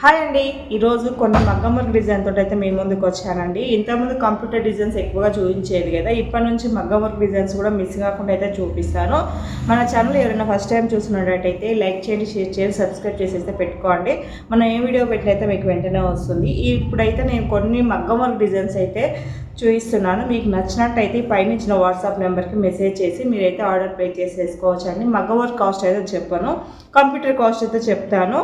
Hi అండి, ఈరోజు కొన్ని మగ్గం వర్క్ డిజైన్ తోటి అయితే మీ ముందుకు వచ్చానండి. ఇంతకుముందు కంప్యూటర్ డిజైన్స్ ఎక్కువగా చూపించేది కదా, ఇప్పటి నుంచి మగ్గం వర్క్ డిజైన్స్ కూడా మిస్ కాకుండా అయితే చూపిస్తాను. మన ఛానల్ ఎవరైనా ఫస్ట్ టైం చూస్తున్నట్టయితే లైక్ చేయండి, షేర్ చేయండి, సబ్స్క్రైబ్ చేసేస్తే పెట్టుకోండి. మనం ఏ వీడియో పెట్టినైతే మీకు వెంటనే వస్తుంది. ఇప్పుడైతే నేను కొన్ని మగ్గం వర్క్ డిజైన్స్ అయితే చూపిస్తున్నాను. మీకు నచ్చినట్టయితే పైన ఇచ్చిన వాట్సాప్ నెంబర్కి మెసేజ్ చేసి మీరైతే ఆర్డర్ ప్లేస్ చేసేసుకోవచ్చు అండి. మగ్గం వర్క్ కాస్ట్ అయితే చెప్పాను, కంప్యూటర్ కాస్ట్ అయితే చెప్తాను.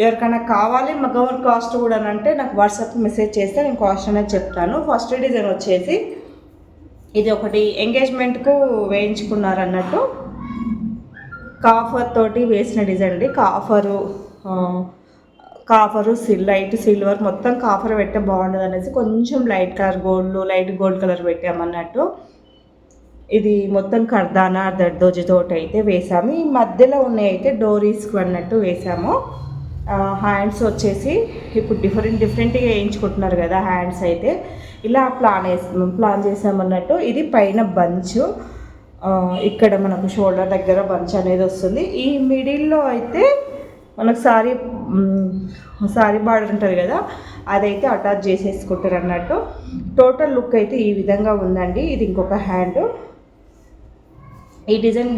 ఎవరికైనా కావాలి మగ్గం వర్క్ కాస్ట్ కూడా అంటే నాకు వాట్సాప్ మెసేజ్ చేస్తే నేను కాస్ట్ అనేది చెప్తాను. ఫస్ట్ డిజైన్ వచ్చేసి ఇది ఒకటి ఎంగేజ్మెంట్కు వేయించుకున్నారు అన్నట్టు, కాఫర్ తోటి వేసిన డిజైన్ అండి. కాఫరు లైట్ సిల్వర్ మొత్తం కాఫర్ పెట్టే బాగుండదు అనేసి కొంచెం లైట్ గోల్డ్ కలర్ పెట్టామన్నట్టు. ఇది మొత్తం కర్దానా దర్దోజుతోటి అయితే వేసాము. ఈ మధ్యలో ఉన్నాయి అయితే డోరీస్కు అన్నట్టు వేసాము. హ్యాండ్స్ వచ్చేసి ఇప్పుడు డిఫరెంట్గా వేయించుకుంటున్నారు కదా హ్యాండ్స్, అయితే ఇలా ప్లాన్ చేసామన్నట్టు. ఇది పైన బంచ్, ఇక్కడ మనకు షోల్డర్ దగ్గర బంచ్ అనేది వస్తుంది. ఈ మిడిల్లో అయితే మనకు సారీ బార్డర్ ఉంటుంది కదా, అదైతే అటాచ్ చేసేసుకుంటారు అన్నట్టు. టోటల్ లుక్ అయితే ఈ విధంగా ఉందండి. ఇది ఇంకొక హ్యాండ్. ఈ డిజైన్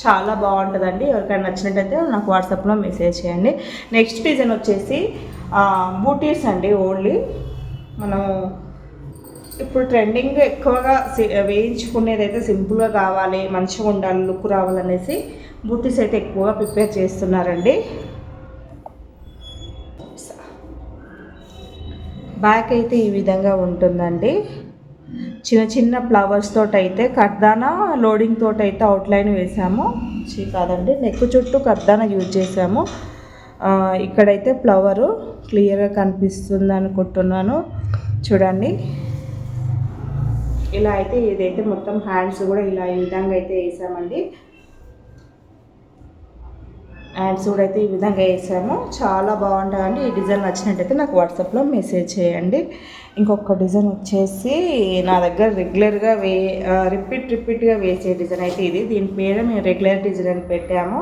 చాలా బాగుంటుందండి. ఎవరికైనా నచ్చినట్టయితే నాకు వాట్సాప్లో మెసేజ్ చేయండి. నెక్స్ట్ డిజైన్ వచ్చేసి బూటీస్ అండి. ఓన్లీ మనం ఇప్పుడు ట్రెండింగ్ ఎక్కువగా వేయించుకునేది అయితే సింపుల్గా కావాలి, మంచిగా ఉండాలి, లుక్ రావాలనేసి బూటీస్ అయితే ఎక్కువగా ప్రిపేర్ చేస్తున్నారండి. బ్యాక్ అయితే ఈ విధంగా ఉంటుందండి. చిన్న ఫ్లవర్స్ తోటి అయితే కర్దానా లోడింగ్ తోటి అయితే అవుట్లైన్ వేసాము. కాదండి, నెక్ చుట్టూ కర్దానా యూజ్ చేసాము. ఇక్కడైతే ఫ్లవరు క్లియర్గా కనిపిస్తుంది అనుకుంటున్నాను, చూడండి. ఇలా అయితే ఇదైతే మొత్తం హ్యాండ్స్ కూడా ఈ విధంగా అయితే వేసామండి. హ్యాండ్స్ కూడా అయితే ఈ విధంగా వేసాము. చాలా బాగుంటుందండి. ఈ డిజైన్ నచ్చినట్టయితే నాకు వాట్సాప్లో మెసేజ్ చేయండి. ఇంకొక డిజైన్ వచ్చేసి నా దగ్గర రెగ్యులర్గా రిపీట్గా వేసే డిజైన్ అయితే ఇది. దీని పేరు మేము రెగ్యులర్ డిజైన్ అని పెట్టాము.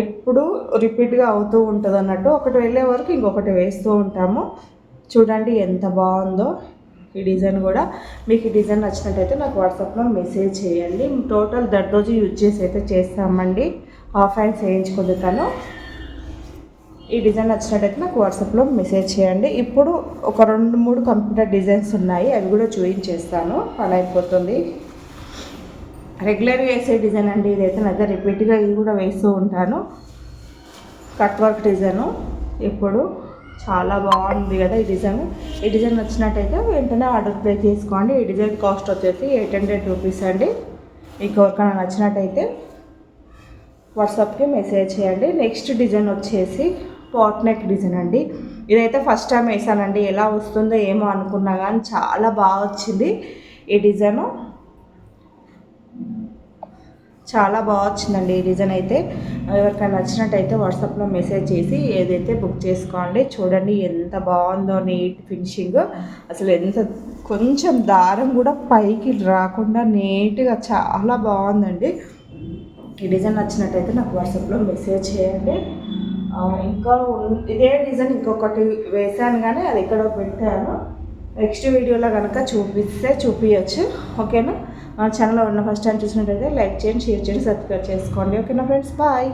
ఎప్పుడు రిపీట్గా అవుతూ ఉంటుంది అన్నట్టు. ఒకటి వెళ్ళే వరకు ఇంకొకటి వేస్తూ ఉంటాము. చూడండి ఎంత బాగుందో ఈ డిజైన్ కూడా. మీకు ఈ డిజైన్ నచ్చినట్టయితే నాకు వాట్సాప్లో మెసేజ్ చేయండి. టోటల్ దర్దోజు యూజ్ చేసి అయితే చేస్తామండి. హాఫ్ హ్యాండ్స్ వేయించుకుంటాను. ఈ డిజైన్ నచ్చినట్టయితే నాకు వాట్సాప్లో మెసేజ్ చేయండి. ఇప్పుడు ఒక 2-3 కంప్యూటర్ డిజైన్స్ ఉన్నాయి, అవి కూడా చూపించేస్తాను. అలా అయిపోతుంది. రెగ్యులర్గా వేసే డిజైన్ అండి ఇదైతే. నా దగ్గర రిపీట్గా ఇది కూడా వేస్తూ ఉంటాను. కట్ వర్క్ డిజైను ఇప్పుడు చాలా బాగుంది కదా ఈ డిజైన్. ఈ డిజైన్ నచ్చినట్టయితే వెంటనే ఆర్డర్ ప్లేస్ చేసుకోండి. ఈ డిజైన్ కాస్ట్ వచ్చేసి 800 రూపీస్ అండి. మీకు ఎవరికైనా నచ్చినట్టయితే వాట్సాప్కి మెసేజ్ చేయండి. నెక్స్ట్ డిజైన్ వచ్చేసి పాట్ నెక్ డిజైన్ అండి. ఇదైతే ఫస్ట్ టైం వేసానండి, ఎలా వస్తుందో ఏమో అనుకున్నా కానీ చాలా బాగా వచ్చింది. ఈ డిజైను చాలా బాగా వచ్చిందండి. ఈ డిజైన్ అయితే ఎవరికైనా నచ్చినట్టయితే వాట్సాప్లో మెసేజ్ చేసి ఏదైతే బుక్ చేసుకోండి. చూడండి ఎంత బాగుందో, నీట్ ఫినిషింగ్. అసలు కొంచెం దారం కూడా పైకి రాకుండా నీట్గా చాలా బాగుందండి. ఈ డిజైన్ నచ్చినట్టయితే నాకు వాట్సాప్లో మెసేజ్ చేయండి. ఇంకా ఇదే డిజైన్ ఇంకొకటి వేసాను కానీ అది ఎక్కడో పెట్టాను. నెక్స్ట్ వీడియోలో కనుక చూపించచ్చు. ఓకేనా? ఛానల్లో ఉన్న ఫస్ట్ టైం చూసినట్టయితే లైక్ చేయండి, షేర్ చేయండి, సబ్స్క్రైబ్ చేసుకోండి. ఓకేనా ఫ్రెండ్స్, బాయ్.